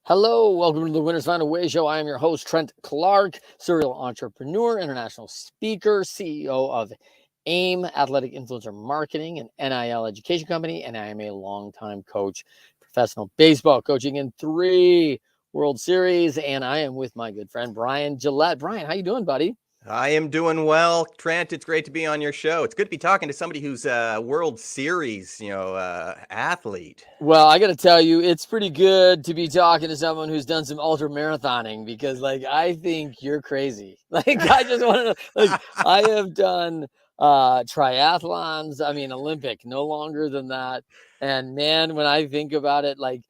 Hello, welcome to the Winners Find a Way show. I am your host, Trent Clark, serial entrepreneur, international speaker, CEO of AIM, Athletic Influencer Marketing, and NIL education company, and I am a longtime coach, professional baseball coaching in 3 World Series, and I am with my good friend, Bryan Gillette. Bryan, how you doing, buddy? I am doing well, Trent. It's great to be on your show. It's good to be talking to somebody who's a World Series, athlete. Well, I got to tell you, it's pretty good to be talking to someone who's done some ultra marathoning because, I think you're crazy. I just want to, I have done triathlons. I mean, Olympic, no longer than that. And man, when I think about it, I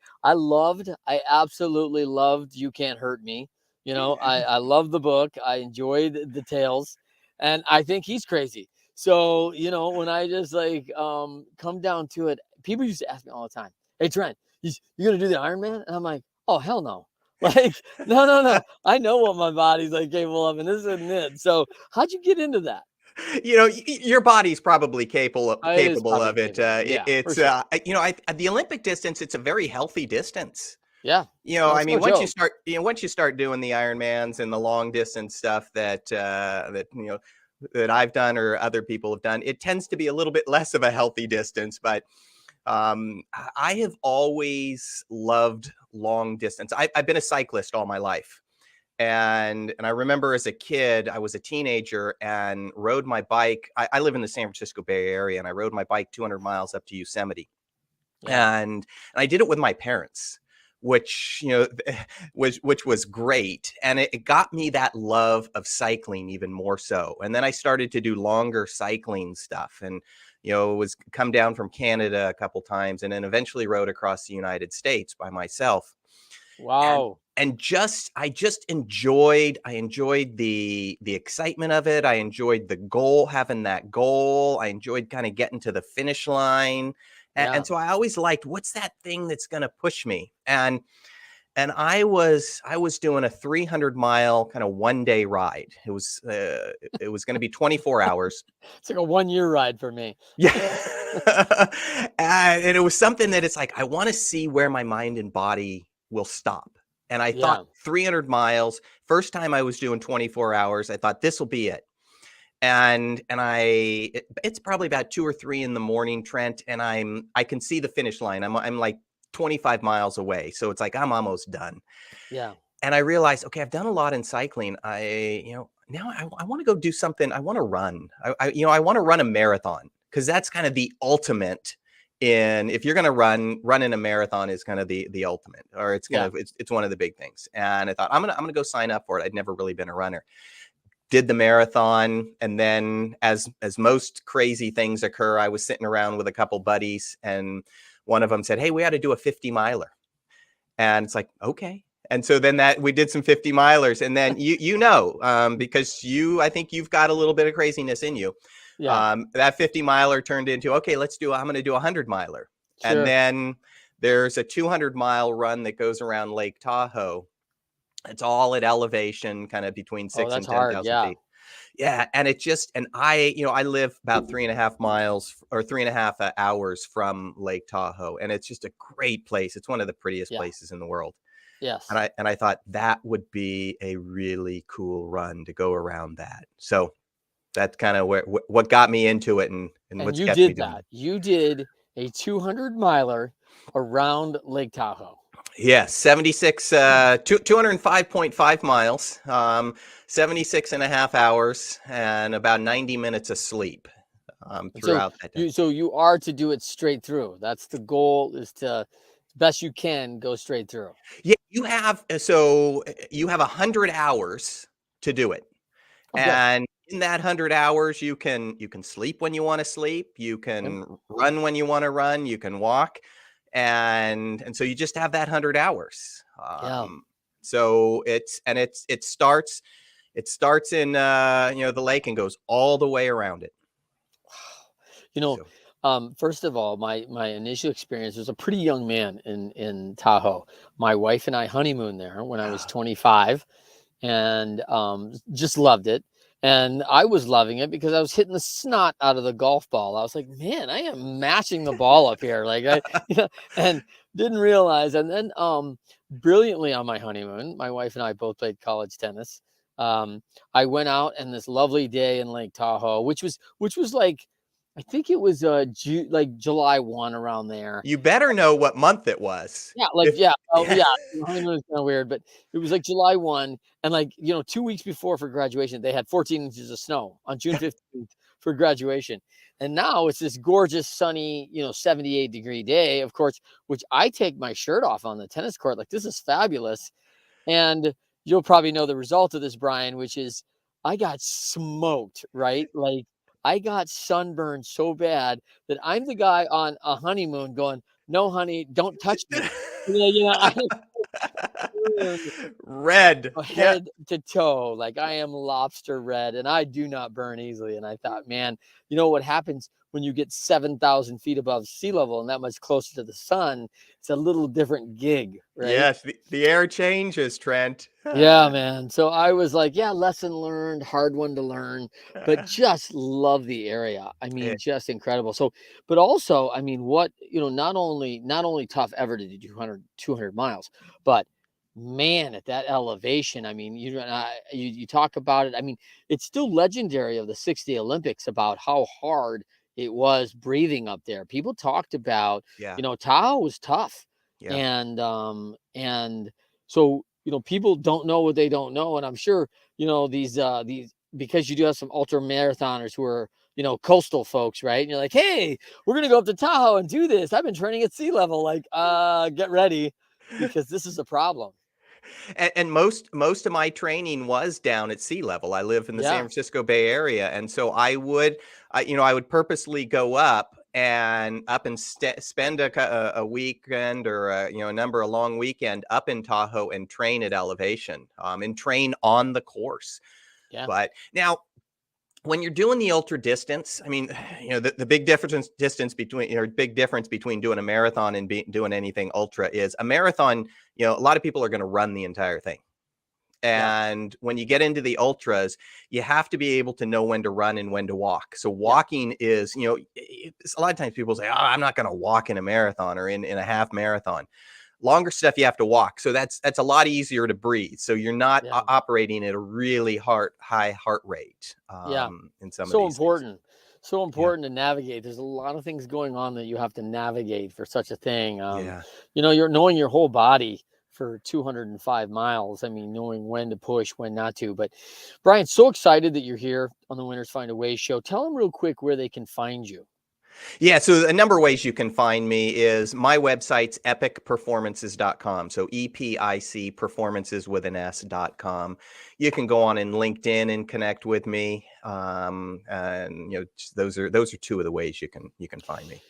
absolutely loved You Can't Hurt Me. I love the book. I enjoyed the tales, and I think he's crazy. So, when I just come down to it, people used to ask me all the time, "Hey, Trent, you going to do the Ironman?" And I'm like, "Oh, hell no." No. I know what my body's capable of, and this isn't it. So how'd you get into that? Your body's probably capable It is probably of it. capable. Yeah, for sure. The Olympic distance, it's a very healthy distance. Yeah. I That's no mean, once you joke. start doing the Ironmans and the long distance stuff that I've done or other people have done, it tends to be a little bit less of a healthy distance. But I have always loved long distance. I've been a cyclist all my life. And I remember as a kid, I was a teenager and rode my bike. I live in the San Francisco Bay Area, and I rode my bike 200 miles up to Yosemite. Yeah. And I did it with my parents, which was great. And it got me that love of cycling even more so. And then I started to do longer cycling stuff, and was come down from Canada a couple times, and then eventually rode across the United States by myself. Wow. And I just enjoyed the excitement of it. I enjoyed the goal, having that goal. I enjoyed kind of getting to the finish line. Yeah. And so I always liked, what's that thing that's going to push me? And I was doing a 300-mile kind of one-day ride. It was going to be 24 hours. It's like a 1-year ride for me. Yeah. And it was something that it's like, I want to see where my mind and body will stop. And I thought 300 miles, first time I was doing 24 hours, I thought this will be it. And it's probably about 2 or 3 in the morning, Trent, and I can see the finish line. I'm like 25 miles away. So it's like, I'm almost done. Yeah. And I realized, okay, I've done a lot in cycling. Now I want to go do something. I want to run. I want to run a marathon, because that's kind of the ultimate. If you're going to run in a marathon is kind of the ultimate, or it's one of the big things. And I thought, I'm going to go sign up for it. I'd never really been a runner. Did the marathon. And then as most crazy things occur, I was sitting around with a couple buddies, and one of them said, "Hey, we ought to do a 50-miler." And it's like, okay. And so then we did some 50-milers, and then because I think you've got a little bit of craziness in you. Yeah. That 50-miler turned into, okay, I'm going to do a 100-miler. Sure. And then there's a 200-mile run that goes around Lake Tahoe. It's all at elevation, kind of between 6 and 10,000 feet. Yeah. And I live about 3.5 miles or 3.5 hours from Lake Tahoe. And it's just a great place. It's one of the prettiest places in the world. Yes. And I thought that would be a really cool run to go around that. So that's kind of what got me into it, and what's kept me doing it. You did a 200-miler around Lake Tahoe. Yes, 205.5 miles, 76 and a half hours, and about 90 minutes of sleep throughout that day. So you are to do it straight through. That's the goal, is to, best you can, go straight through. Yeah, you have 100 hours to do it. Okay. And in that 100 hours, you can sleep when you want to sleep. You can run when you want to run. You can walk. And so you just have that 100 hours. So it starts in, the lake and goes all the way around it. First of all, my initial experience was a pretty young man in Tahoe. My wife and I honeymooned there when I was 25, and just loved it. And I was loving it because I was hitting the snot out of the golf ball. I was like, man, I am mashing the ball up here. And didn't realize. And then brilliantly on my honeymoon, my wife and I both played college tennis. I went out and this lovely day in Lake Tahoe, which was like, I think it was like July 1 around there. You better know what month it was. Yeah, like, If yeah, oh, yeah. yeah, honeymoon is kinda weird, but it was, like, July 1, and, like, 2 weeks before for graduation, they had 14 inches of snow on June 15th for graduation, and now it's this gorgeous, sunny, 78-degree day, of course, which I take my shirt off on the tennis court, like, this is fabulous, and you'll probably know the result of this, Brian, which is I got smoked, right? Like, I got sunburned so bad that I'm the guy on a honeymoon going, "No, honey, don't touch me." I burned Red. Yeah. head to toe, like I am lobster red, and I do not burn easily. And I thought, man, you know what happens when you get 7,000 feet above sea level and that much closer to the sun? It's a little different gig, right? Yes, the air changes, Trent. Yeah, man. So I was like, yeah, lesson learned, hard one to learn, but just love the area. I Eh, mean, just incredible. So, but also, I mean, what, not only tough ever to do 200 miles, but man, at that elevation, I mean, you talk about it. I mean, it's still legendary of the 60 Olympics about how hard it was breathing up there. People talked about, yeah, Tahoe was tough. yeah. And so, people don't know what they don't know. And I'm sure, these, because you do have some ultra marathoners who are, coastal folks, right? And you're like, hey, we're gonna go up to Tahoe and do this. I've been training at sea level. Like, get ready, because this is a problem. And most of my training was down at sea level. I live in the San Yeah, Francisco Bay Area, and so I would purposely go up and spend a weekend or a long weekend up in Tahoe and train at elevation, and train on the course. yeah, But now, when you're doing the ultra distance, I mean, the big big difference between doing a marathon and doing anything ultra is a marathon. A lot of people are going to run the entire thing. yeah, And when you get into the ultras, you have to be able to know when to run and when to walk. So yeah, walking is, a lot of times people say, oh, I'm not going to walk in a marathon or in a half marathon. Longer stuff you have to walk. So that's a lot easier to breathe. So you're not yeah, operating at a really high heart rate, yeah. in some of So these things. important. So Yeah. important to navigate. There's a lot of things going on that you have to navigate for such a thing. Yeah. You're knowing your whole body for 205 miles. I mean, knowing when to push, when not to. But Brian, so excited that you're here on the Winners Find a Way show. Tell them real quick where they can find you. Yeah, so a number of ways you can find me is my website's epicperformances.com. So EPIC performances with an S.com. You can go on in LinkedIn and connect with me. And those are two of the ways you can find me.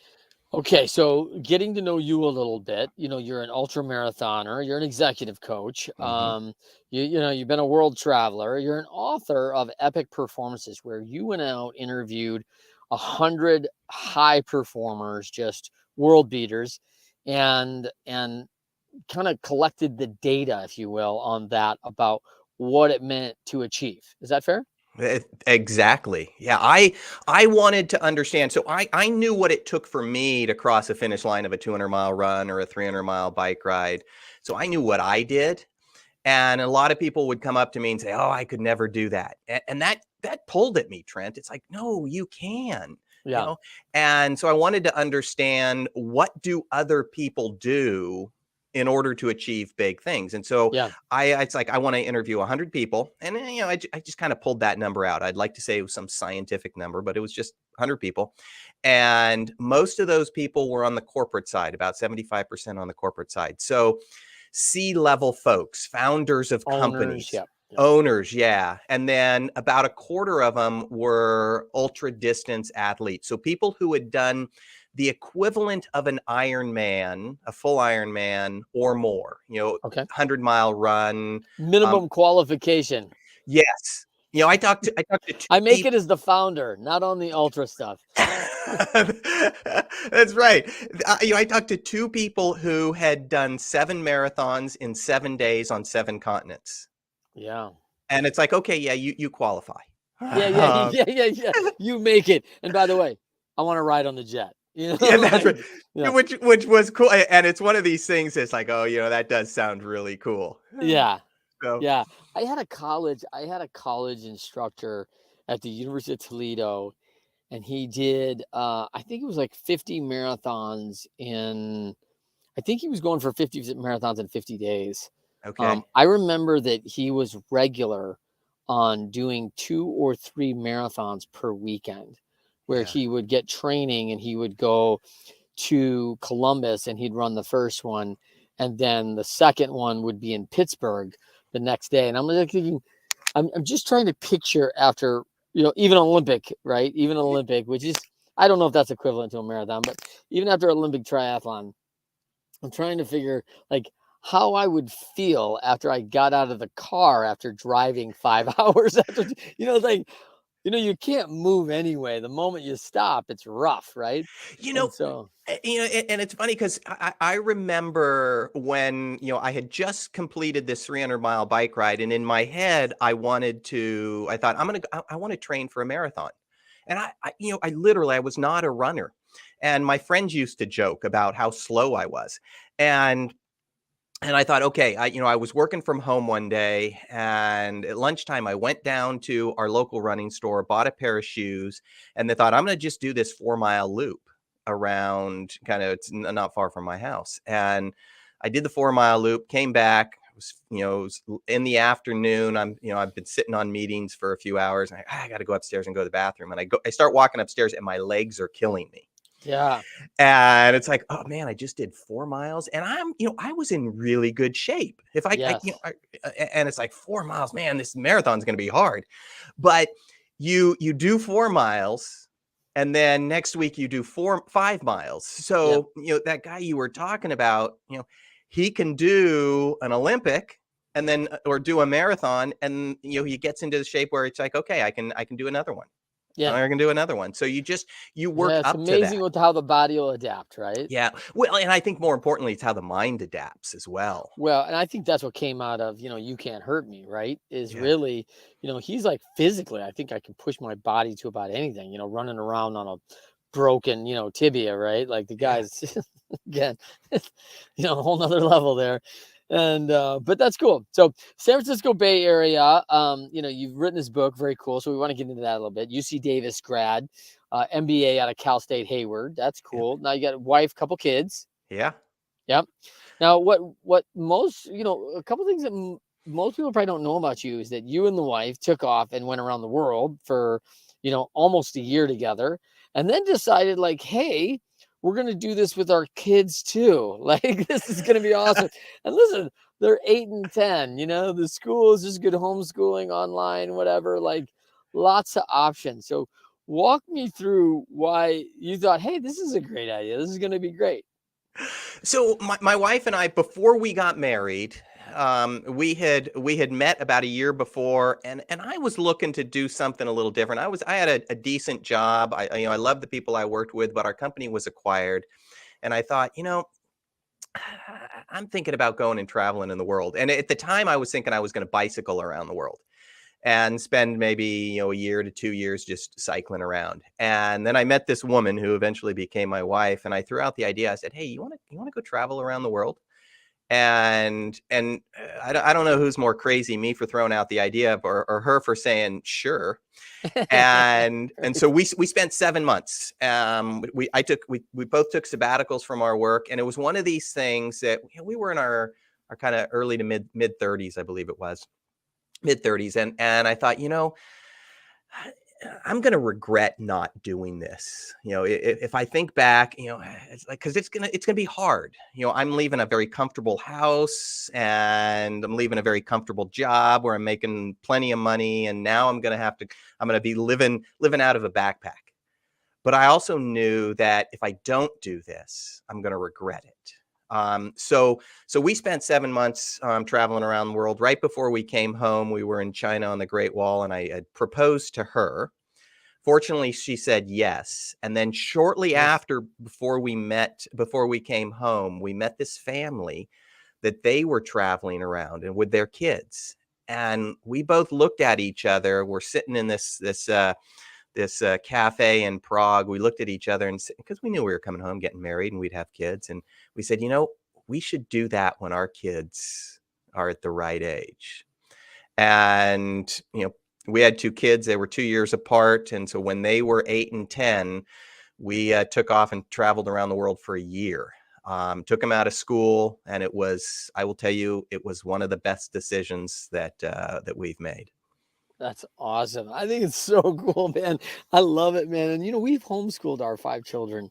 Okay, so getting to know you a little bit, you're an ultra marathoner, you're an executive coach, Hmm. you've been a world traveler, you're an author of Epic Performances, where you went out, interviewed 100 high performers, just world beaters, and kind of collected the data, if you will, on that about what it meant to achieve. Is that fair? Exactly. Yeah, I wanted to understand. So I knew what it took for me to cross a finish line of a 200-mile run or a 300-mile bike ride. So I knew what I did. And a lot of people would come up to me and say, "Oh, I could never do that." And that pulled at me, Trent. It's like, "No, you can." You Yeah, know? And so I wanted to understand, what do other people do in order to achieve big things. And so yeah, it's like, I want to interview 100 people. And I just kind of pulled that number out. I'd like to say it was some scientific number, but it was just 100 people. And most of those people were on the corporate side, about 75% on the corporate side. So C-level folks, founders of owners, companies, yeah, yeah, owners, yeah. And then about a quarter of them were ultra distance athletes. So people who had done the equivalent of an Ironman, a full Ironman or more, okay. 100-mile run. Um, Minimum qualification. yes. I talked to two I make people. it as the founder, not on the ultra stuff. That's right. I talked to two people who had done 7 marathons in 7 days on 7 continents. Yeah. And it's like, okay, yeah, you qualify. Yeah, yeah, yeah, yeah, yeah. You make it. And by the way, I want to ride on the jet. You Yeah, know, that's right. like, yeah, Which was cool, and it's one of these things that's like, "Oh, that does sound really cool." yeah, So yeah. I had a college instructor at the University of Toledo, and he did, I think it was like 50 marathons in, I think he was going for 50 marathons in 50 days. okay. I remember that he was regular on doing 2 or 3 marathons per weekend, where Yeah. he would get training and he would go to Columbus and he'd run the first one, and then the second one would be in Pittsburgh the next day. And I'm like thinking, I'm just trying to picture after, even Olympic, right? Even Olympic, which is, I don't know if that's equivalent to a marathon, but even after Olympic triathlon, I'm trying to figure like how I would feel after I got out of the car after driving 5 hours after, like, you can't move anyway. The moment you stop, it's rough, right? You And know, so, and it's funny because I remember when I had just completed this 300-mile bike ride, and in my head I thought I want to train for a marathon, and I literally I was not a runner, and my friends used to joke about how slow I was, and I thought, okay, I was working from home one day, and at lunchtime, I went down to our local running store, bought a pair of shoes, and I thought, I'm going to just do this 4-mile loop around it's not far from my house. And I did the 4-mile loop, came back. It was in the afternoon. I've been sitting on meetings for a few hours, and I got to go upstairs and go to the bathroom. And I start walking upstairs, and my legs are killing me. yeah, And it's like, oh man, I just did 4 miles, and I was in really good shape. If yes, and it's like 4 miles, man, this marathon's going to be hard. But you do 4 miles, and then next week you do 5 miles. yep, So that guy you were talking about, he can do an Olympic, and then or do a marathon, and he gets into the shape where it's like, okay, I can do another one. yeah, I can do another one. So you work yeah. It's up to amazing that. with how the body will adapt, right? Yeah. Well, and I think more importantly, it's how the mind adapts as well. Well, and I think that's what came out of, You Can't Hurt Me, right? Is Yeah. really, he's like physically, I think I can push my body to about anything, running around on a broken, tibia, right? Like the Yeah. guys, again, a whole nother level there. And, but that's cool. So San Francisco Bay Area, you've written this book, very cool. So we want to get into that a little bit. UC Davis grad, MBA out of Cal State Hayward. That's Yep. cool. Now you got a wife, couple kids. Yeah. Yep. Now, what most, a couple things that most people probably don't know about you is that you and the wife took off and went around the world for, almost a year together, and then decided like, hey, we're gonna do this with our kids too. Like this is gonna be awesome. And listen, they're 8 and 10. The school is just good homeschooling, online, whatever. Like lots of options. So walk me through why you thought, hey, this is a great idea. This is gonna be great. So my wife and I, before we got married, we had met about a year before, and I was looking to do something a little different. I had a decent job. I loved the people I worked with, but our company was acquired, and I thought, I'm thinking about going and traveling in the world. And at the time, I was thinking I was going to bicycle around the world and spend maybe a year to 2 years just cycling around. And then I met this woman who eventually became my wife, and I threw out the idea. I said, hey, you want to go travel around the world? And I don't know who's more crazy, me for throwing out the idea, or her for saying sure. And so we spent 7 months. We both took sabbaticals from our work, and it was one of these things that we were in our kind of early to mid 30s, I believe it was mid 30s, and I thought, I'm going to regret not doing this. If I think back, it's like, because it's gonna be hard. I'm leaving a very comfortable house, and I'm leaving a very comfortable job where I'm making plenty of money, and now I'm gonna be living out of a backpack. But I also knew that if I don't do this, I'm going to regret it. So we spent 7 months traveling around the world. Right before we came home, we were in China on the Great Wall, and I had proposed to her. Fortunately, she said yes. And then shortly Nice. after, before we came home, we met this family that they were traveling around and with their kids. And we both looked at each other. We're sitting in this cafe in Prague. We looked at each other and because we knew we were coming home, getting married, and we'd have kids, and we said, we should do that when our kids are at the right age. And we had 2 kids. They were 2 years apart, and so when they were 8 and 10, we took off and traveled around the world for a year. Took them out of school, and I will tell you, it was one of the best decisions that we've made. That's awesome. I think it's so cool, man. I love it, man. And we've homeschooled our 5 children.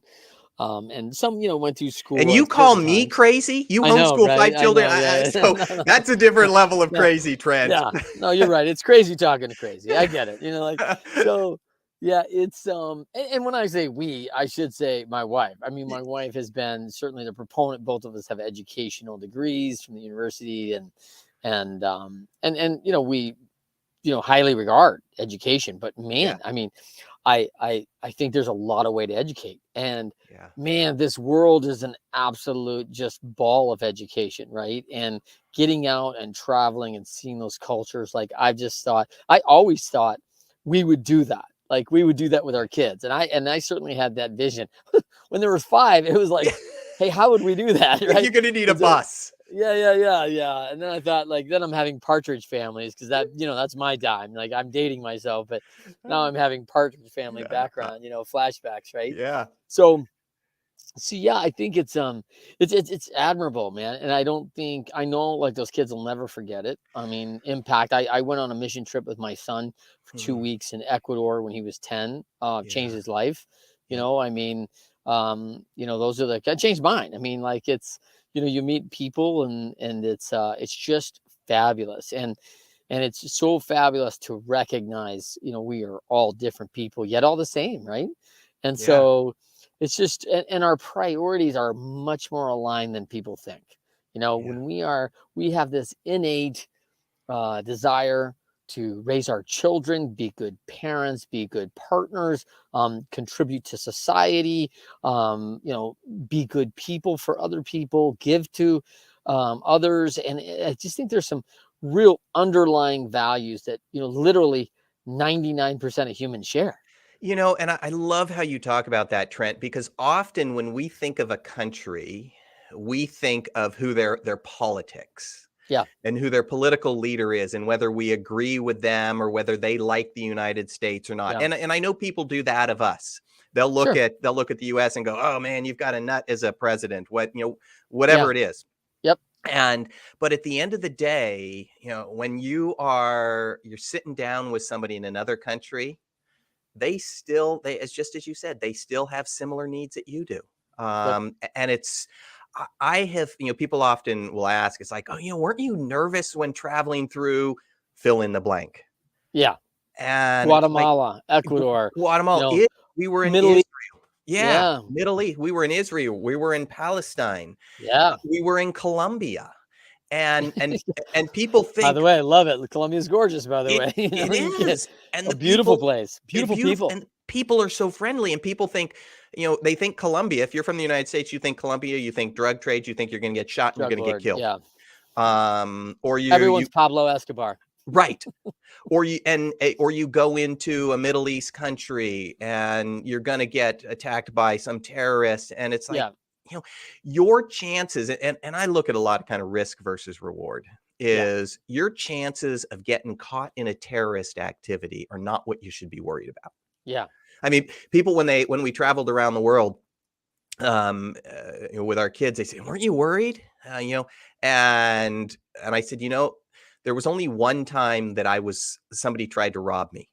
And some, went through school And you at call certain me times. crazy? You I know, homeschool right? 5 I children? know. Yeah. So No, no. that's a different level of Yeah. crazy, Trent. Yeah. No, you're right. It's crazy talking to crazy. I get it. So yeah, it's and when I say we, I should say my wife. I mean, my wife has been certainly the proponent. Both of us have educational degrees from the university, and we highly regard education. But man, I mean, I think there's a lot of way to educate, and man, this world is an absolute just ball of education, right? And getting out and traveling and seeing those cultures, like I always thought we would do that. Like we would do that with our kids, and I certainly had that vision. When there was 5, it was like, hey, how would we do that? Right? You're gonna need a bus. Yeah. And then I thought, like, then I'm having partridge families because that's my dime. Like I'm dating myself, but now I'm having partridge family background, flashbacks, right? Yeah. So yeah, I think it's admirable, man. And I know like those kids will never forget it. I mean, impact. I went on a mission trip with my son for 2 weeks in Ecuador when he was 10, changed his life. I mean, those are that changed mine. I mean, like it's, you meet people and it's just fabulous. And it's so fabulous to recognize, we are all different people, yet all the same, right? And so it's just, and our priorities are much more aligned than people think. When we have this innate desire to raise our children, be good parents, be good partners, contribute to society, be good people for other people, give to others. And I just think there's some real underlying values that, literally 99% of humans share. And I love how you talk about that, Trent, because often when we think of a country, we think of who their politics. Yeah. And who their political leader is, and whether we agree with them or whether they like the United States or not. Yeah. And I know people do that of us. They'll look at the US and go, "Oh man, you've got a nut as a president." Whatever it is. Yep. But at the end of the day, when you're sitting down with somebody in another country, they as just as you said, they still have similar needs that you do. And it's I have, people often will ask, it's like, oh, weren't you nervous when traveling through fill in the blank? Yeah. And Guatemala, Ecuador, Guatemala. We were in Middle Israel. East. Yeah. Middle East. We were in Israel. We were in Palestine. Yeah. We were in Colombia. And people think, by the way, I love it. Colombia is gorgeous, by the way. It is. And a beautiful place. Beautiful people. And people are so friendly, and people think, they think Colombia, if you're from the United States, you think Colombia, you think drug trade, you think you're going to get shot and you're going to get killed. Yeah. Everyone's Pablo Escobar. Right. Or you go into a Middle East country and you're going to get attacked by some terrorist. And it's like, your chances, and I look at a lot of kind of risk versus reward, is your chances of getting caught in a terrorist activity are not what you should be worried about. Yeah. I mean, people, when we traveled around the world with our kids, they say, "Weren't you worried?" And I said, there was only one time that somebody tried to rob me,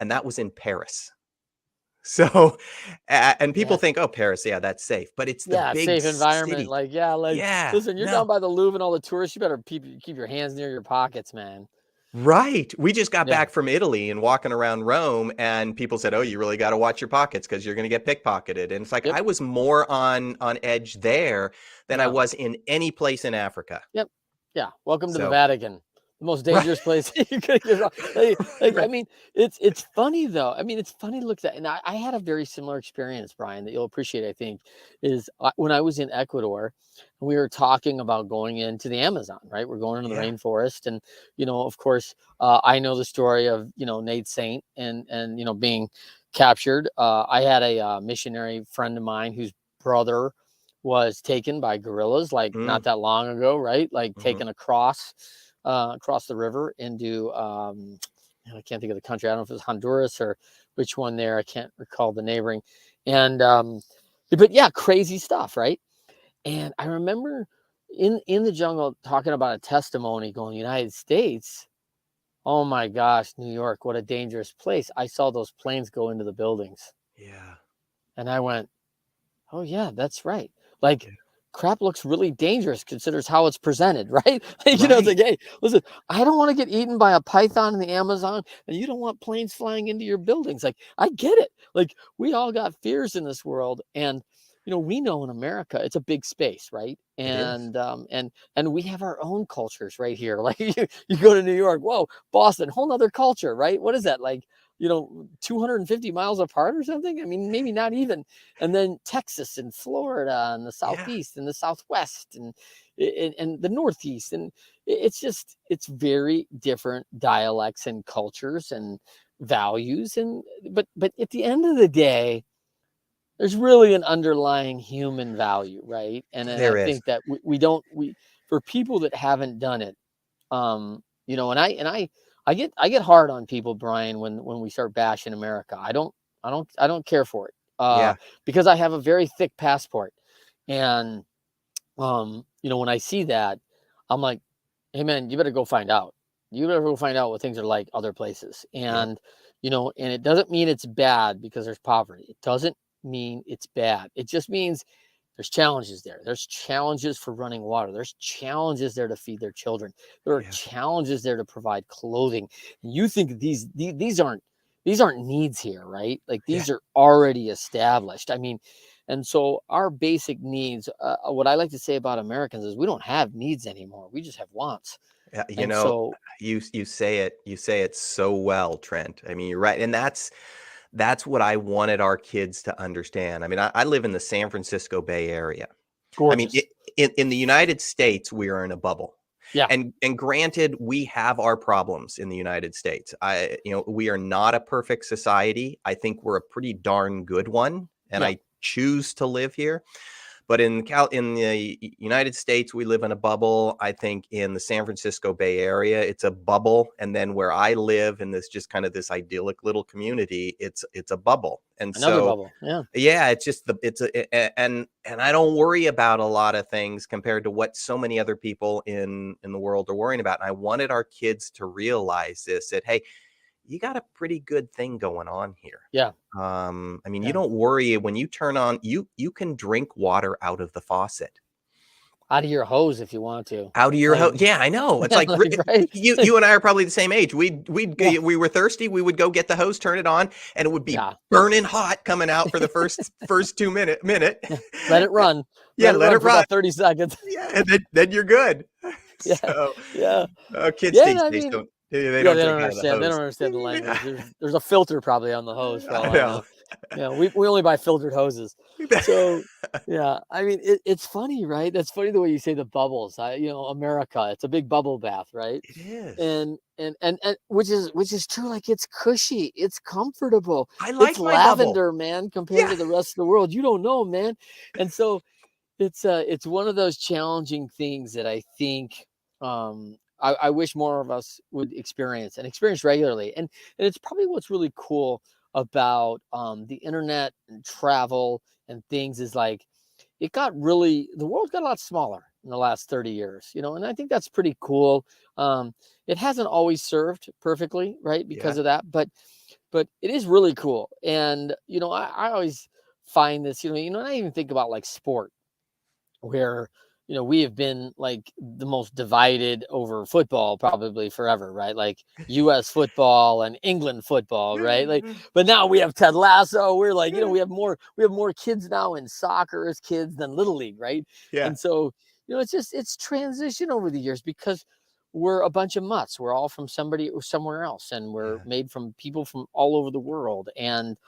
and that was in Paris. So, and people think, "Oh, Paris, that's safe," but it's the big safe environment. City. Listen, you're down by the Louvre and all the tourists. You better keep your hands near your pockets, man. Right. We just got back from Italy and walking around Rome, and people said, "Oh, you really got to watch your pockets because you're going to get pickpocketed." And it's like, I was more on edge there than I was in any place in Africa. Yep. Yeah. Welcome to the Vatican. the most Right. dangerous place you could get wrong. Like, I Right. mean, it's funny though. I mean, it's funny to look at, and I had a very similar experience, Brian, that you'll appreciate. I think is when I was in Ecuador, we were talking about going into the Amazon. Right, we're going into the Yeah. rainforest, and of course, I know the story of Nate Saint and being captured. I had a missionary friend of mine whose brother was taken by guerrillas like not Mm, that long ago, right? Like mhm. taken across the river into I can't think of the country. I don't know if it was Honduras or which one there. I can't recall the neighboring. And but yeah, crazy stuff, right? And I remember in the jungle talking about a testimony going United States. Oh my gosh, New York, what a dangerous place. I saw those planes go into the buildings. Yeah. And I went, oh yeah, that's right. Like Yeah. crap looks really dangerous considers how it's presented, right? Like, it's Right. like, hey, listen, I don't want to get eaten by a python in the Amazon, and you don't want planes flying into your buildings. Like, I get it. Like, we all got fears in this world, and we know in America it's a big space, right? It is. And we have our own cultures right here. Like you go to New York, whoa, Boston, whole nother culture, right? What is that like? 250 miles apart or something? I mean, maybe not even. And then Texas and Florida and the Yeah. Southeast and the Southwest and the Northeast. And it's very different dialects and cultures and values. But at the end of the day, there's really an underlying human value, right? And I There is. think that we don't, for people that haven't done it, and I get hard on people, Brian, when we start bashing America. I don't care for it. Yeah. Because I have a very thick passport. And when I see that, I'm like, hey man, you better go find out. You better go find out what things are like other places. Yep. And it doesn't mean it's bad because there's poverty. It doesn't mean it's bad. It just means there's challenges there. There's challenges for running water. There's challenges there to feed their children. There are Yeah. challenges there to provide clothing. And you think these aren't needs here, right? Like Yeah. these are already established. I mean, and so our basic needs, what I like to say about Americans is we don't have needs anymore. We just have wants. Yeah. And so, You say it so well, Trent. I mean, you're right. And that's what I wanted our kids to understand. I mean, I live in the San Francisco Bay Area. I mean, gorgeous. in the United States, we are in a bubble. Yeah, And granted, we have our problems in the United States. We are not a perfect society. I think we're a pretty darn good one, and yeah, I choose to live here. But in the United States, we live in a bubble. I think in the San Francisco Bay Area, it's a bubble, and then where I live in this just kind of this idyllic little community, it's a bubble. And another so bubble. Yeah, yeah, it's just and I don't worry about a lot of things compared to what so many other people in the world are worrying about. And I wanted our kids to realize this, that hey, you got a pretty good thing going on here. yeah, I mean, you yeah. don't worry when you turn on you can drink water out of the faucet. Out of your hose if you want to. Out of your Like, house. Yeah, I know. It's yeah, like like right. you and I are probably the same age. Yeah, We were thirsty. We would go get the hose, turn it on, and it would be yeah, burning hot coming out for the first 2 minute. yeah. Let it run. Yeah, Let it let run it for run. about 30 seconds. Yeah, and then you're good. Yeah, So yeah, kids yeah. these And I days mean, they yeah, don't they drink don't out of the understand. They don't hose. understand the Yeah, language. There's a filter probably on the hose for I all I know. know. We only buy filtered hoses. So yeah, I mean it's funny, right? That's funny the way you say the bubbles. America, it's a big bubble bath, right? It is. And which is true. Like it's cushy, it's comfortable, I it's like my bubble. lavender, man, compared Yeah. to the rest of the world. You don't know, man. And so it's one of those challenging things that I think I wish more of us would experience regularly. And it's probably what's really cool about the internet and travel and things is like the world got a lot smaller in the last 30 years, and I think that's pretty cool. It hasn't always served perfectly, right, Yeah. because of that, but it is really cool. And I always find this, and I even think about like sport where we have been like the most divided over football probably forever, right? Like US football and England football, right? Like, but now we have Ted Lasso. We're like, we have more kids now in soccer as kids than Little League, right? Yeah. And so it's transition over the years because we're a bunch of mutts. We're all from somebody somewhere else, and we're Yeah. made from people from all over the world. And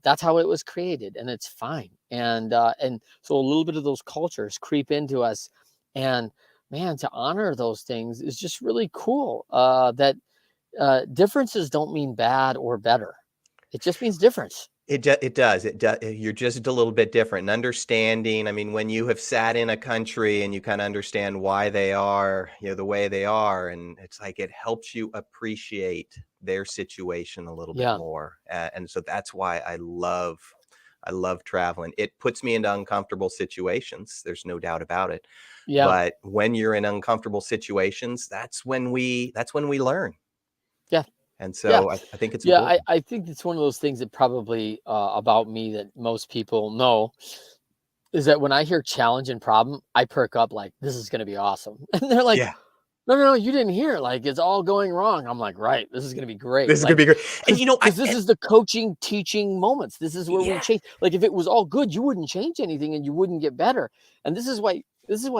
that's how it was created, and it's fine. And so a little bit of those cultures creep into us, and man, to honor those things is just really cool. That differences don't mean bad or better. It just means difference. It does. You're just a little bit different. And understanding, I mean, when you have sat in a country and you kind of understand why they are, the way they are, and it's like it helps you appreciate their situation a little bit Yeah, more. And so that's why I love traveling. It puts me into uncomfortable situations. There's no doubt about it. yeah, But when you're in uncomfortable situations, that's when we learn. yeah, And yeah. so I think it's Yeah, important. I think it's one of those things that probably about me that most people know is that when I hear challenge and problem, I perk up like, this is going to be awesome. And they're like, Yeah. no, no, no, you didn't hear. Like, it's all going wrong. I'm like, right, this is going to be great. This is gonna Like, be great. And because this is the coaching, teaching moments. This is where we yeah. change. Like, if it was all good, you wouldn't change anything and you wouldn't get better. And this is why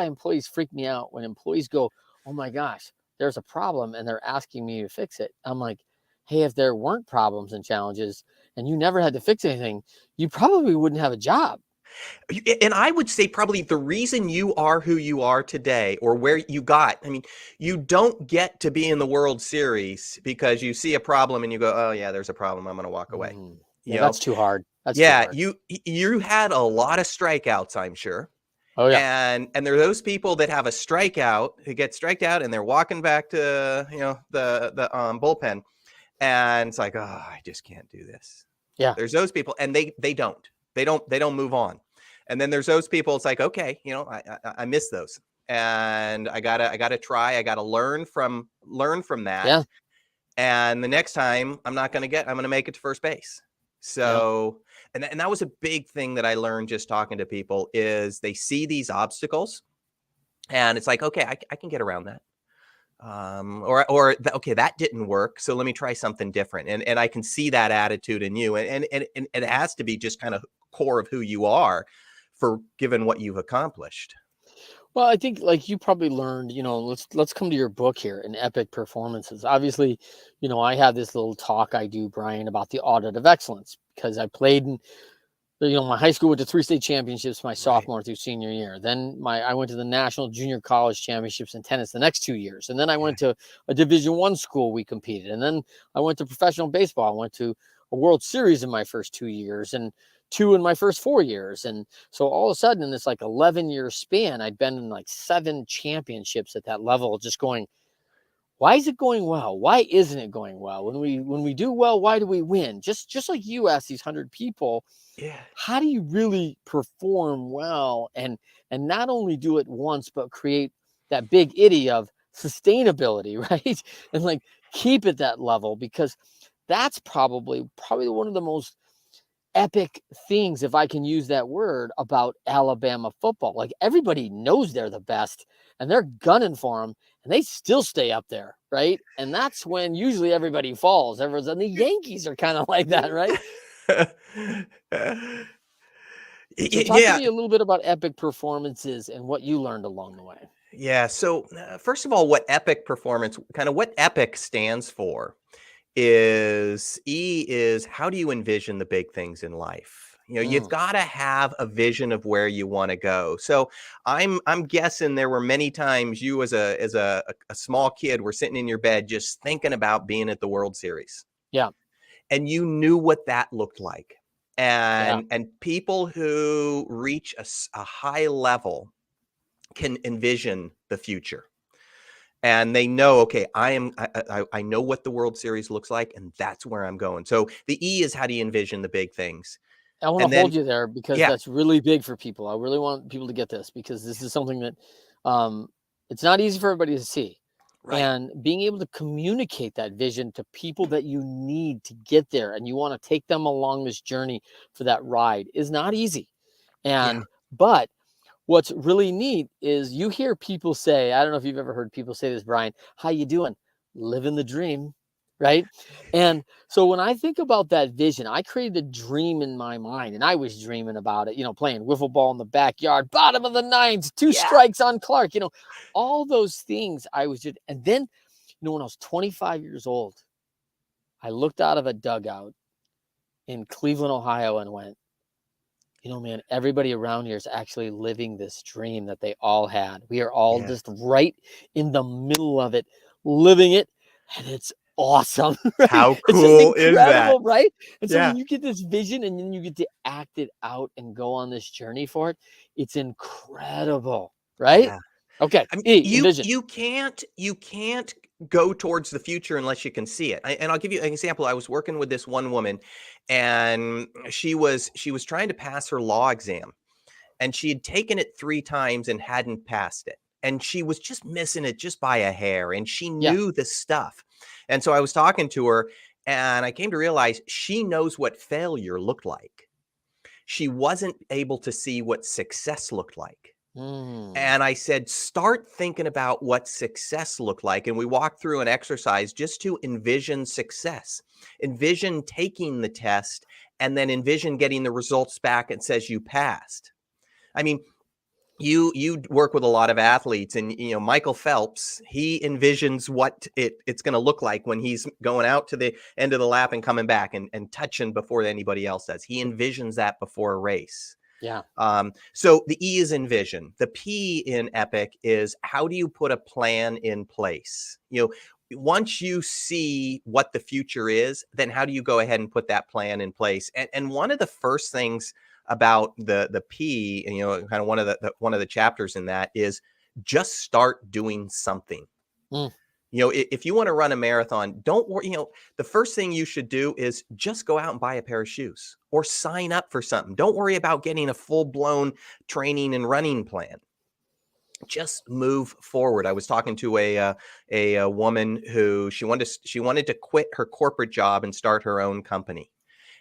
employees freak me out when employees go, oh my gosh, there's a problem and they're asking me to fix it. I'm like, hey, if there weren't problems and challenges and you never had to fix anything, you probably wouldn't have a job. And I would say probably the reason you are who you are today or where you got, I mean, you don't get to be in the World Series because you see a problem and you go, oh yeah, there's a problem. I'm going to walk away. Yeah, You know, that's too hard. That's too yeah, hard. you had a lot of strikeouts, I'm sure. Oh yeah. And there are those people that have a strikeout who get striked out and they're walking back to, the bullpen and it's like, oh, I just can't do this. Yeah. There's those people and they don't move on. And then there's those people. It's like, okay, I miss those, and I gotta try. I gotta learn from that. Yeah. And the next time, I'm gonna make it to first base. Yeah. So, and that was a big thing that I learned just talking to people is they see these obstacles, and it's like, okay, I can get around that. Okay, that didn't work, so let me try something different. And I can see that attitude in you, and it has to be just kind of core of who you are for given what you've accomplished. Well, I think like you probably learned, let's come to your book here in epic performances. Obviously, I have this little talk I do, Brian, about the audit of excellence because I played in, my high school went to 3 state championships my Right. sophomore through senior year. Then I went to the national junior college championships in tennis the next 2 years. And then I Yeah. went to a Division I school we competed. And then I went to professional baseball. I went to a World Series in my first 2 years and two in my first 4 years. And so all of a sudden in this like 11-year span, I'd been in like 7 championships at that level, just going, why is it going well? Why isn't it going well? When we do well, why do we win? Just like you asked these 100 people, Yeah. how do you really perform well and not only do it once but create that big itty of sustainability, right? And like keep it that level, because that's probably one of the most epic things, if I can use that word, about Alabama football. Like everybody knows they're the best and they're gunning for them and they still stay up there, right? And that's when usually everybody falls. Everyone's, and the Yankees are kind of like that, right? So talk to Yeah. me a little bit about epic performances and what you learned along the way. Yeah. So, first of all, what epic stands for is how do you envision the big things in life? You've Mm, got to have a vision of where you want to go. So I'm guessing there were many times you as a small kid were sitting in your bed just thinking about being at the World Series, yeah, and you knew what that looked like. yeah. And people who reach a high level can envision the future, and they know, okay, I know what the World Series looks like, and that's where I'm going. So the E is, how do you envision the big things? I want to And then hold you there because yeah, that's really big for people. I really want people to get this because this is something that um, it's not easy for everybody to see. right, And being able to communicate that vision to people that you need to get there and you want to take them along this journey for that ride is not easy. yeah, But what's really neat is you hear people say, I don't know if you've ever heard people say this, Brian, how you doing? Living the dream. right? And so when I think about that vision, I created a dream in my mind, and I was dreaming about it, playing wiffle ball in the backyard, bottom of the ninth, two Yeah. strikes on Clark, all those things I was just, and then, when I was 25 years old, I looked out of a dugout in Cleveland, Ohio, and went, man, everybody around here is actually living this dream that they all had. We are all Yeah. just right in the middle of it, living it, and it's awesome, right? How It's just cool is that? incredible, right? And so Yeah. when you get this vision and then you get to act it out and go on this journey for it, it's incredible, right? Yeah. Okay, I mean, E, you envision. you can't go towards the future unless you can see it. And I'll give you an example. I was working with this one woman, and she was trying to pass her law exam, and she had taken it 3 times and hadn't passed it. And she was just missing it just by a hair, and she Yeah. knew the stuff. And so I was talking to her, and I came to realize she knows what failure looked like. She wasn't able to see what success looked like. Mm. And I said, start thinking about what success looked like. And we walked through an exercise just to envision success, envision taking the test, and then envision getting the results back and says you passed. I mean, you work with a lot of athletes, and Michael Phelps, he envisions what it's going to look like when he's going out to the end of the lap and coming back and touching before anybody else does. He envisions that before a race. Yeah. So the E is envision. The P in EPIC is how do you put a plan in place? Once you see what the future is, then how do you go ahead and put that plan in place? And one of the first things about the P, and kind of one of the chapters in that is just start doing something. Mm. If you want to run a marathon, don't worry. The first thing you should do is just go out and buy a pair of shoes or sign up for something. Don't worry about getting a full-blown training and running plan. Just move forward. I was talking to a woman who she wanted to quit her corporate job and start her own company.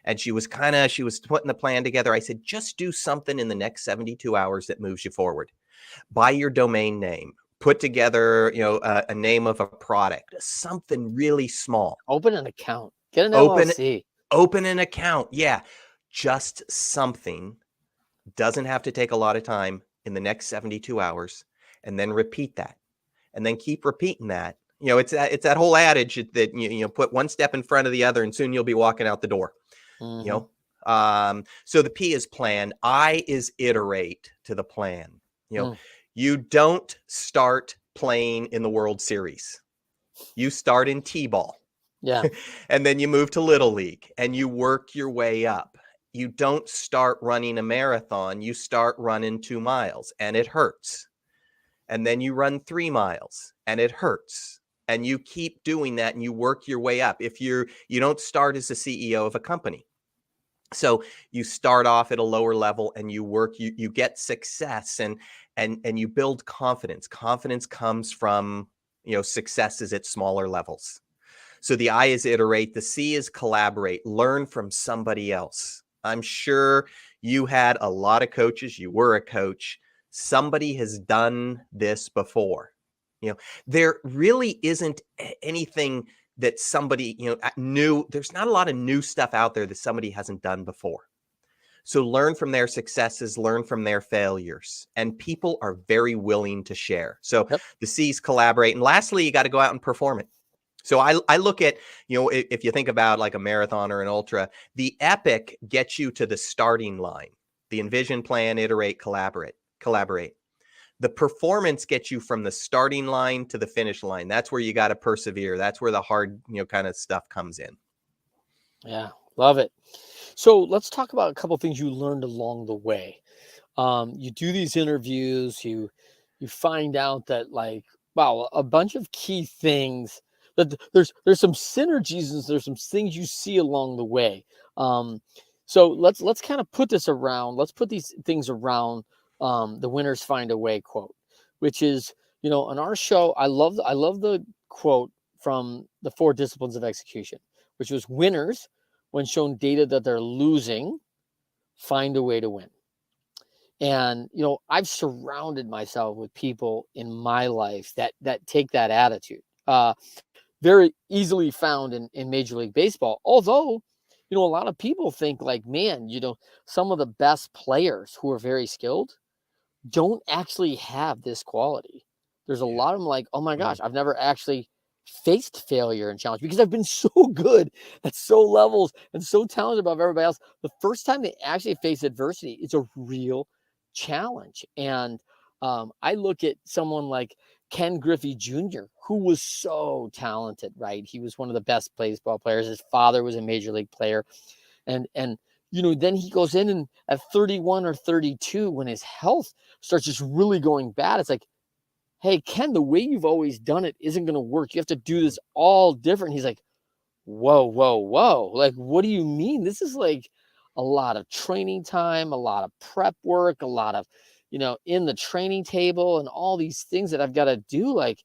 And she was putting the plan together. I said, just do something in the next 72 hours that moves you forward. Buy your domain name. Put together, a name of a product, something really small. Open an account. Get an Open LLC. open an account. Yeah, just something. Doesn't have to take a lot of time in the next 72 hours, and then repeat that, and then keep repeating that. It's that whole adage that put one step in front of the other, and soon you'll be walking out the door. Mm-hmm. So the P is plan. I is iterate to the plan. Mm. You don't start playing in the World Series. You start in T-ball. Yeah. And then you move to Little League and you work your way up. You don't start running a marathon. You start running 2 miles and it hurts. And then you run 3 miles and it hurts. And you keep doing that and you work your way up. If you don't start as the CEO of a company. So you start off at a lower level and you work, you get success and you build confidence. Confidence comes from, successes at smaller levels. So the I is iterate, the C is collaborate, learn from somebody else. I'm sure you had a lot of coaches, you were a coach. Somebody has done this before. There really isn't anything that somebody, new. There's not a lot of new stuff out there that somebody hasn't done before. So learn from their successes, learn from their failures, and people are very willing to share. So Yep. the C's collaborate. And lastly, you got to go out and perform it. So I look at, if you think about like a marathon or an ultra, the epic gets you to the starting line. The envision, plan, iterate, collaborate. The performance gets you from the starting line to the finish line. That's where you got to persevere. That's where the hard, kind of stuff comes in. Yeah. Love it. So let's talk about a couple of things you learned along the way. You do these interviews, you find out that wow, a bunch of key things that there's some synergies and there's some things you see along the way. So let's kind of put this around. Let's put these things around the winners find a way quote, which is, on our show, I love the quote from the 4 disciplines of execution, which was winners, when shown data that they're losing, find a way to win. And, I've surrounded myself with people in my life that take that attitude. very easily found in Major League Baseball. Although, a lot of people think like, man, some of the best players who are very skilled don't actually have this quality. There's a Yeah. lot of them like, oh my Mm. gosh, I've never actually faced failure and challenge because I've been so good at so levels and so talented above everybody else. The first time they actually face adversity, it's a real challenge. And I look at someone like Ken Griffey Jr., who was so talented, right? He was one of the best baseball players. His father was a major league player. And then he goes in and at 31 or 32, when his health starts just really going bad, it's like, hey, Ken, the way you've always done it isn't going to work. You have to do this all different. He's like, whoa, whoa, whoa. Like, what do you mean? This is like a lot of training time, a lot of prep work, a lot of, in the training table and all these things that I've got to do. Like,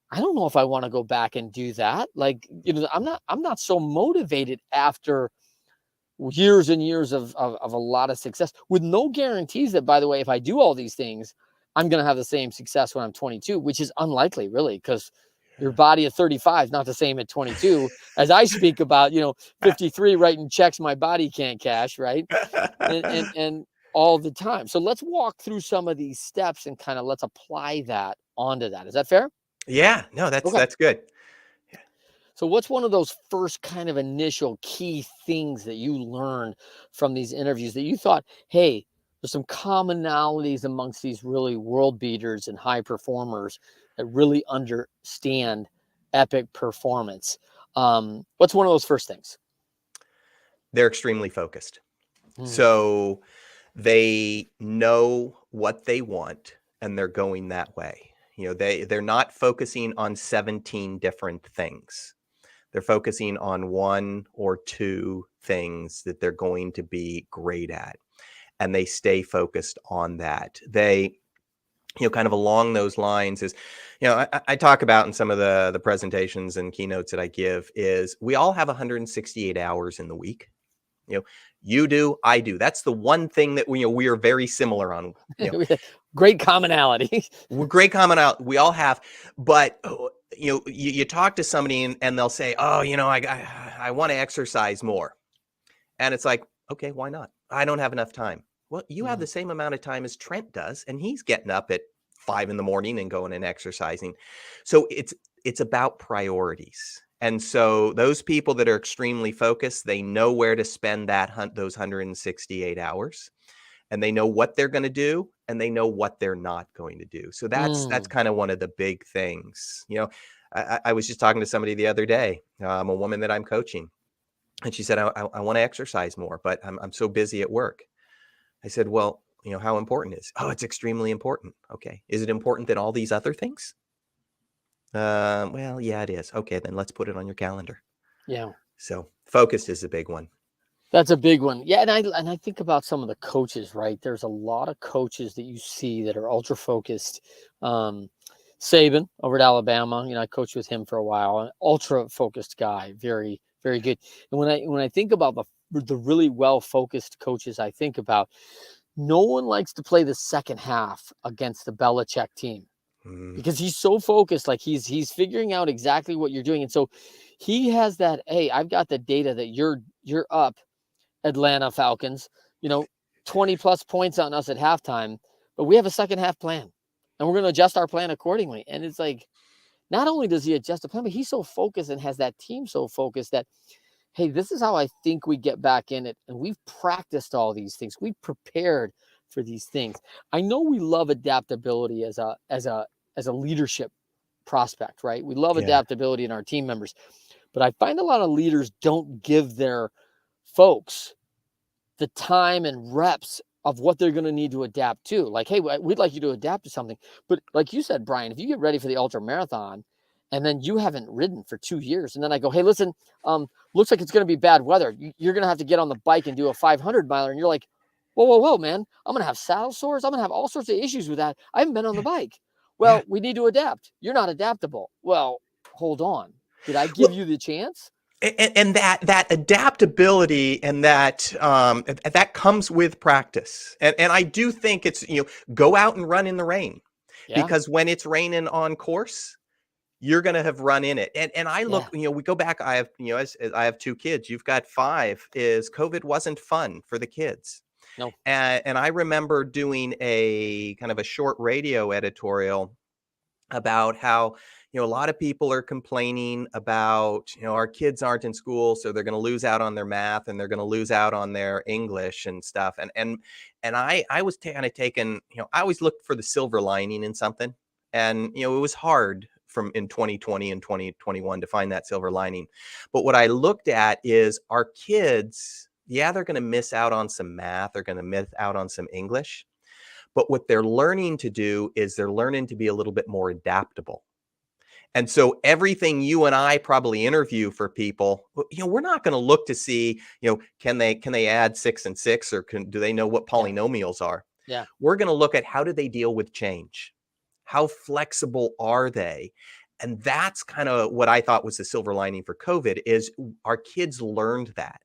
I don't know if I want to go back and do that. Like, I'm not so motivated after years and years of a lot of success with no guarantees that, by the way, if I do all these things, I'm going to have the same success when I'm 22, which is unlikely, really, because your body at 35 is not the same at 22. As I speak about, 53 writing checks my body can't cash, right? And all the time. So let's walk through some of these steps and kind of let's apply that onto that. Is that fair? Yeah, no, Okay. that's good. So what's one of those first kind of initial key things that you learned from these interviews that you thought, hey, there's some commonalities amongst these really world beaters and high performers that really understand epic performance? What's one of those first things? They're extremely focused. Hmm. So they know what they want and they're going that way. They're not focusing on 17 different things. They're focusing on one or two things that they're going to be great at, and they stay focused on that. They, kind of along those lines is, I talk about in some of the presentations and keynotes that I give is we all have 168 hours in the week. You do, I do. That's the one thing that we are very similar on. Great commonality. We're great common out. We all have, but you talk to somebody and they'll say, "Oh, I want to exercise more," and it's like, okay, why not? I don't have enough time. Well, you have the same amount of time as Trent does, and he's getting up at 5 a.m. and going and exercising. So it's about priorities. And so those people that are extremely focused, they know where to spend those 168 hours, and they know what they're going to do and they know what they're not going to do. So that's kind of one of the big things. I was just talking to somebody the other day, a woman that I'm coaching, and she said, I want to exercise more, but I'm so busy at work. I said, well, how important is? Oh, it's extremely important. Okay. Is it important than all these other things? Well, yeah, it is. Okay, then let's put it on your calendar. Yeah. So focused is a big one. That's a big one. Yeah, and I think about some of the coaches, right? There's a lot of coaches that you see that are ultra focused. Saban over at Alabama, I coached with him for a while. An ultra focused guy, very, very good. And when I think about the really well focused coaches, I think about no one likes to play the second half against the Belichick team because he's so focused, like he's figuring out exactly what you're doing, and so he has that. Hey, I've got the data that you're up. Atlanta Falcons, 20 plus points on us at halftime, but we have a second half plan and we're going to adjust our plan accordingly. And it's like, not only does he adjust the plan, but he's so focused and has that team so focused that, hey, this is how I think we get back in it. And we've practiced all these things. We've prepared for these things. I know we love adaptability as a leadership prospect, right? We love Yeah. adaptability in our team members, but I find a lot of leaders don't give their folks the time and reps of what they're going to need to adapt to. Like, hey, we'd like you to adapt to something. But like you said, Brian, if you get ready for the ultra marathon and then you haven't ridden for 2 years, and then I go, hey, listen, looks like it's going to be bad weather. You're going to have to get on the bike and do a 500 miler. And you're like, whoa, whoa, whoa, man, I'm going to have saddle sores. I'm going to have all sorts of issues with that. I haven't been on the bike. Yeah. Well, we need to adapt. You're not adaptable. Well, hold on. Did I give Well, you the chance? and that adaptability and that comes with practice. And I do think it's, go out and run in the rain, Yeah. because when it's raining on course, you're going to have run in it. And I look, Yeah. we go back. I have, as I have 2 kids, you've got 5, is COVID wasn't fun for the kids. No. And I remember doing a kind of a short radio editorial about how, a lot of people are complaining about, our kids aren't in school, so they're going to lose out on their math and they're going to lose out on their English and stuff. And I was kind of taken, I always looked for the silver lining in something. And, it was hard from in 2020 and 2021 to find that silver lining. But what I looked at is our kids, yeah, they're going to miss out on some math, they're going to miss out on some English. But what they're learning to do is they're learning to be a little bit more adaptable. And so everything you and I probably interview for people, we're not going to look to see, can they add 6 and 6, or do they know what Yeah. polynomials are? Yeah. We're going to look at, how do they deal with change? How flexible are they? And that's kind of what I thought was the silver lining for COVID, is our kids learned that.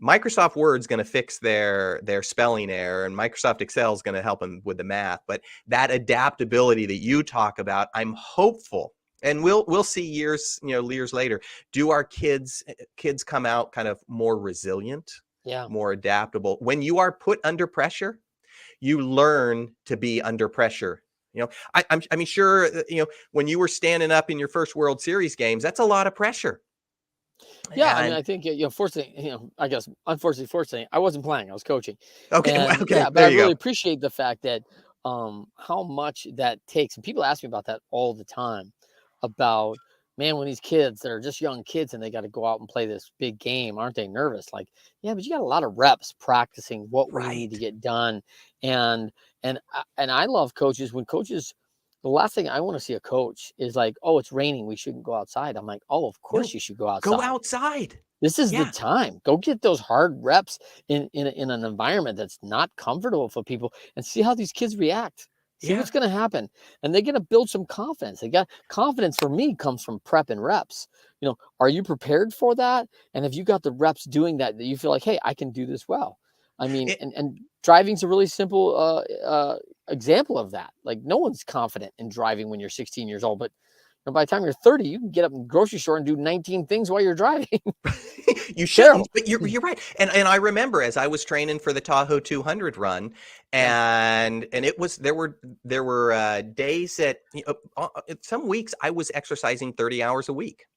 Microsoft Word's going to fix their spelling error, and Microsoft Excel is going to help them with the math. But that adaptability that you talk about, I'm hopeful, and we'll see years later. Do our kids come out kind of more resilient, Yeah. more adaptable? When you are put under pressure, you learn to be under pressure. I mean, sure, when you were standing up in your first World Series games, that's a lot of pressure. Yeah, I mean, I think, fortunately, I guess, unfortunately, fortunately, I wasn't playing, I was coaching. Okay, And okay, yeah, but there I you really go. appreciate the fact that how much that takes. And people ask me about that all the time, about, man, when these kids that are just young kids and they got to go out and play this big game, aren't they nervous? Like, yeah, but you got a lot of reps practicing what we need to Right. get done. And and I love coaches when coaches. The last thing I want to see a coach is like, oh, it's raining, we shouldn't go outside. I'm like, oh, of course No, you should go go outside. outside. This is the Yeah, time. Go get those hard reps in an environment that's not comfortable for people, and see how these kids react. See yeah, what's going to happen. And they're going to build some confidence. They got confidence, for me, comes from prep and reps. Are you prepared for that? And have you got the reps doing that you feel like, hey, I can do this well? I mean, it, and driving's a really simple example of that. Like, no one's confident in driving when you're 16 years old, but by the time you're 30, you can get up in the grocery store and do 19 things while you're driving. you shouldn't, Terrible. but you're right. And I remember, as I was training for the Tahoe 200 run, Yeah. and it was, there were days that, some weeks I was exercising 30 hours a week.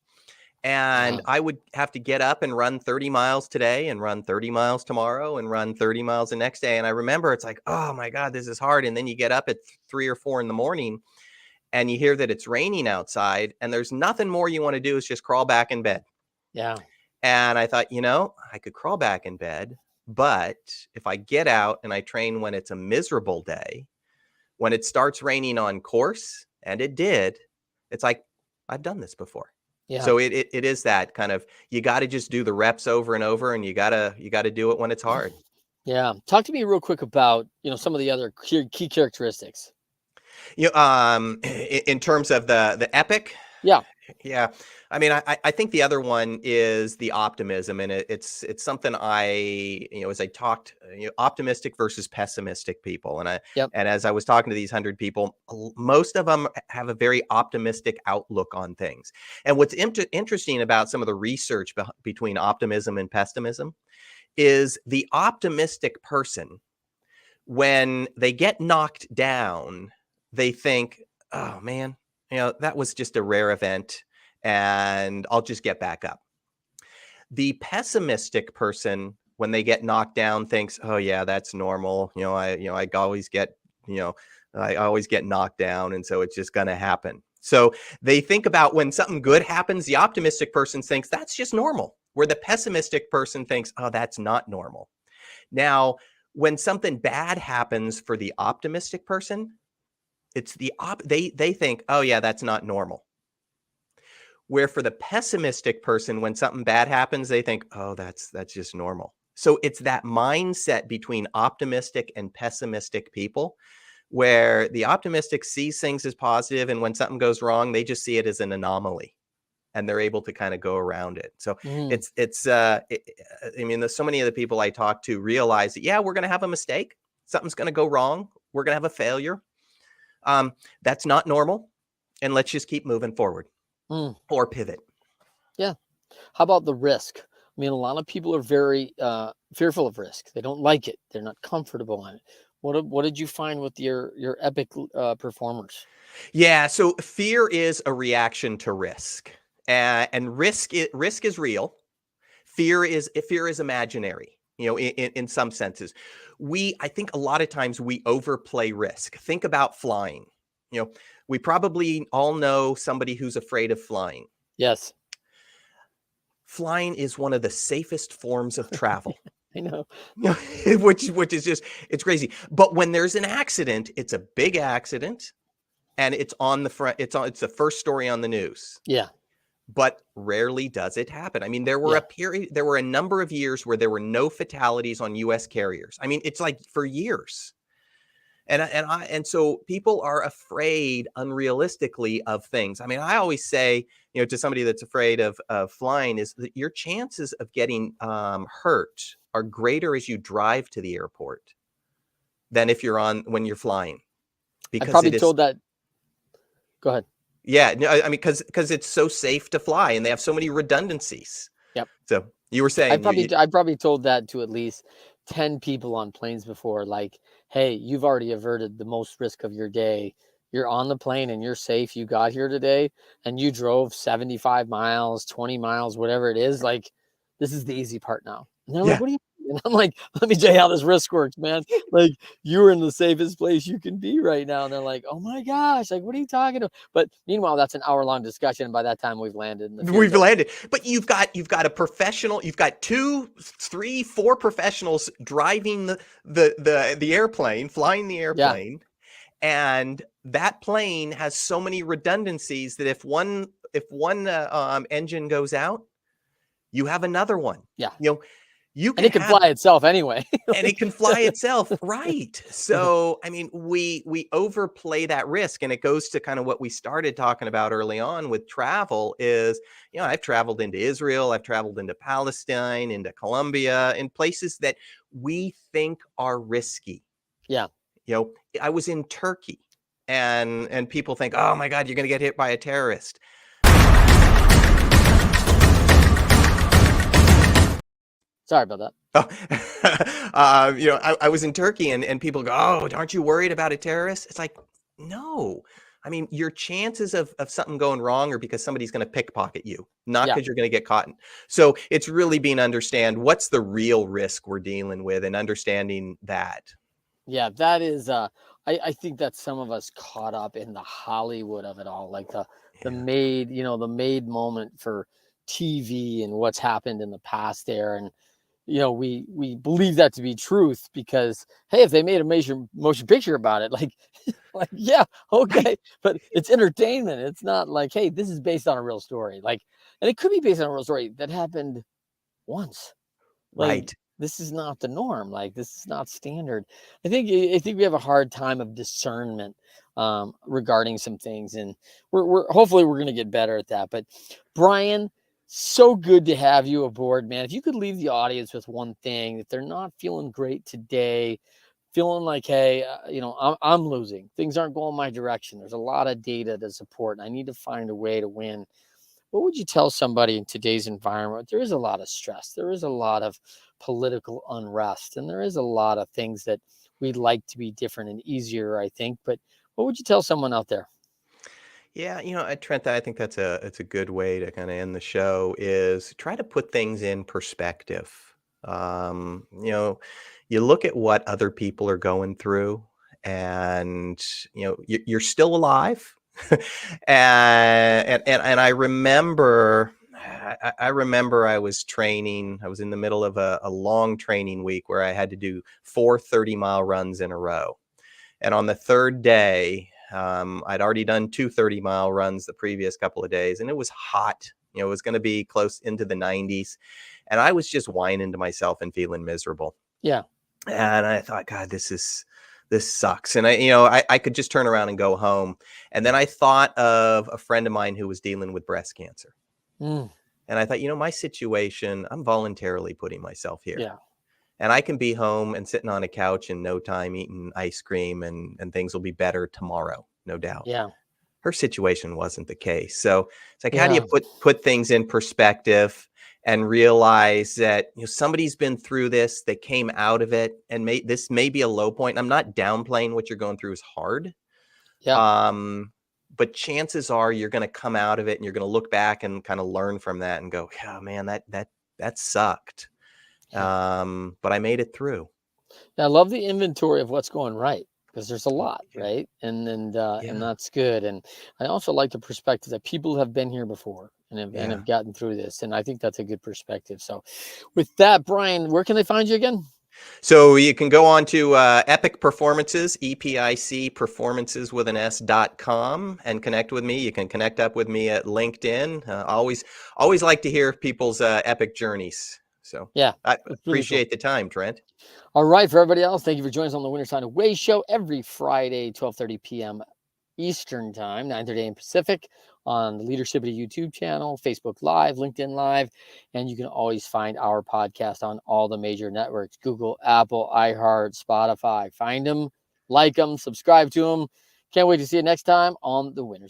And Wow. I would have to get up and run 30 miles today, and run 30 miles tomorrow, and run 30 miles the next day. And I remember, it's like, oh my God, this is hard. And then you get up at 3 or 4 in the morning and you hear that it's raining outside, and there's nothing more you want to do is just crawl back in bed. Yeah. And I thought, I could crawl back in bed, but if I get out and I train when it's a miserable day, when it starts raining on course, and it did, it's like, I've done this before. Yeah. So it is that kind of, you got to just do the reps over and over, and you gotta do it when it's hard. Yeah. Talk to me real quick about, some of the other key characteristics. In terms of the epic. Yeah. Yeah. I mean, I think the other one is the optimism, and it's something as I talked, optimistic versus pessimistic people. Yep. And as I was talking to these 100 people, most of them have a very optimistic outlook on things. And what's interesting about some of the research between optimism and pessimism is the optimistic person, when they get knocked down, they think, oh man, that was just a rare event, and I'll just get back up. The pessimistic person, when they get knocked down, thinks, oh yeah, that's normal. I always get, I always get knocked down, and so it's just going to happen. So they think about, when something good happens, the optimistic person thinks that's just normal, where the pessimistic person thinks, oh, that's not normal. Now, when something bad happens for the optimistic person, it's they think, oh yeah, that's not normal. Where for the pessimistic person, when something bad happens, they think, oh, that's just normal. So it's that mindset between optimistic and pessimistic people, where the optimistic sees things as positive, and when something goes wrong, they just see it as an anomaly, and they're able to kind of go around it. So Mm. I mean, there's so many of the people I talk to realize that, yeah, we're going to have a mistake. Something's going to go wrong. We're going to have a failure. That's not normal. and let's just keep moving forward or pivot. Yeah. How about the risk? I mean, a lot of people are very fearful of risk. They don't like it. They're not comfortable on it. What did you find with your epic performers? Yeah. So fear is a reaction to risk, and risk is real. Fear is imaginary. In some senses, I think a lot of times we overplay risk. Think about flying. We probably all know somebody who's afraid of flying. Yes. Flying is one of the safest forms of travel. I know. which is just, it's crazy. But when there's an accident, it's a big accident, and it's on the front. It's the first story on the news. Yeah. But rarely does it happen. I mean, there were a number of years where there were no fatalities on U.S. carriers. I mean, it's like for years. And so people are afraid unrealistically of things. I mean, I always say, to somebody that's afraid of flying, is that your chances of getting hurt are greater as you drive to the airport than if when you're flying. I probably told that. Go ahead. Yeah, no, I mean, because it's so safe to fly, and they have so many redundancies. Yep. So you were saying, I probably told that to at least 10 people on planes before. Like, hey, you've already averted the most risk of your day. You're on the plane and you're safe. You got here today and you drove 75 miles, 20 miles, whatever it is. Like, this is the easy part now. And they're like, what do you? And I'm like, let me tell you how this risk works, man. Like, you're in the safest place you can be right now. And they're like, oh my gosh, like, what are you talking about? But meanwhile, that's an hour-long discussion. And by that time, we've landed. We've landed. But you've got a professional. You've got 2, 3, 4 professionals driving the airplane, flying the airplane, and that plane has so many redundancies that if one engine goes out, you have another one. Yeah. And it can fly itself anyway. And it can fly itself. Right. So, I mean, we overplay that risk. And it goes to kind of what we started talking about early on with travel is, I've traveled into Israel, I've traveled into Palestine, into Colombia, in places that we think are risky. Yeah. I was in Turkey, and people think, oh my God, you're going to get hit by a terrorist. Sorry about that. I was in Turkey, and people go, oh, aren't you worried about a terrorist? It's like, no. I mean, your chances of something going wrong are because somebody's going to pickpocket you, not because you're going to get caught. So it's really being understand what's the real risk we're dealing with and understanding that. Yeah, that is, I think that some of us caught up in the Hollywood of it all, like the made moment for TV and what's happened in the past there. And, we believe that to be truth because, hey, if they made a motion picture about it, like yeah, okay, but it's entertainment. It's not like, hey, this is based on a real story. Like, and it could be based on a real story that happened once. Like, right. This is not the norm. Like, this is not standard. I think we have a hard time of discernment regarding some things, and we're hopefully we're going to get better at that. But Bryan, so good to have you aboard, man. If you could leave the audience with one thing, if they're not feeling great today, feeling like, hey, I'm losing, things aren't going my direction, there's a lot of data to support, and I need to find a way to win. What would you tell somebody in today's environment? There is a lot of stress. There is a lot of political unrest, and there is a lot of things that we'd like to be different and easier, I think. But what would you tell someone out there? Yeah, Trent, I think it's a good way to kind of end the show is try to put things in perspective. You look at what other people are going through, and you're still alive. and I remember I was training. I was in the middle of a long training week where I had to do 4 30-mile runs in a row. And on the third day, I'd already done 2 30-mile runs the previous couple of days, and it was hot. It was going to be close into the 90s. And I was just whining to myself and feeling miserable. Yeah. And I thought, God, this sucks. And I could just turn around and go home. And then I thought of a friend of mine who was dealing with breast cancer. And I thought, my situation, I'm voluntarily putting myself here. Yeah. And I can be home and sitting on a couch in no time eating ice cream, and things will be better tomorrow, no doubt. Yeah. her situation wasn't the case. So it's like, how do you Yeah. put things in perspective and realize that, you know, somebody's been through this, they came out of it, and this may be a low point. I'm not downplaying what you're going through is hard. Yeah. But chances are you're going to come out of it and you're going to look back and kind of learn from that and go, yeah, man, that sucked. Yeah. But I made it through. I love the inventory of what's going right, because there's a Yeah. lot, right? And Yeah. that's good. And I also like the perspective that people have been here before and Yeah. have gotten through this. And I think that's a good perspective. So with that, Bryan, where can they find you again? So you can go on to Epic Performances, EPIC Performances with an S.com, and connect with me. You can connect up with me at LinkedIn. Always like to hear people's epic journeys. So Yeah, I it's really cool. appreciate the time, Trent. All right, for everybody else, thank you for joining us on the Winter Sign Away show every Friday, 12:30 p.m. Eastern time, 9:30 a.m. Pacific, on the Leadershipity YouTube channel, Facebook Live, LinkedIn Live, and you can always find our podcast on all the major networks: Google, Apple, iHeart, Spotify. Find them, like them, subscribe to them. Can't wait to see you next time on the Winter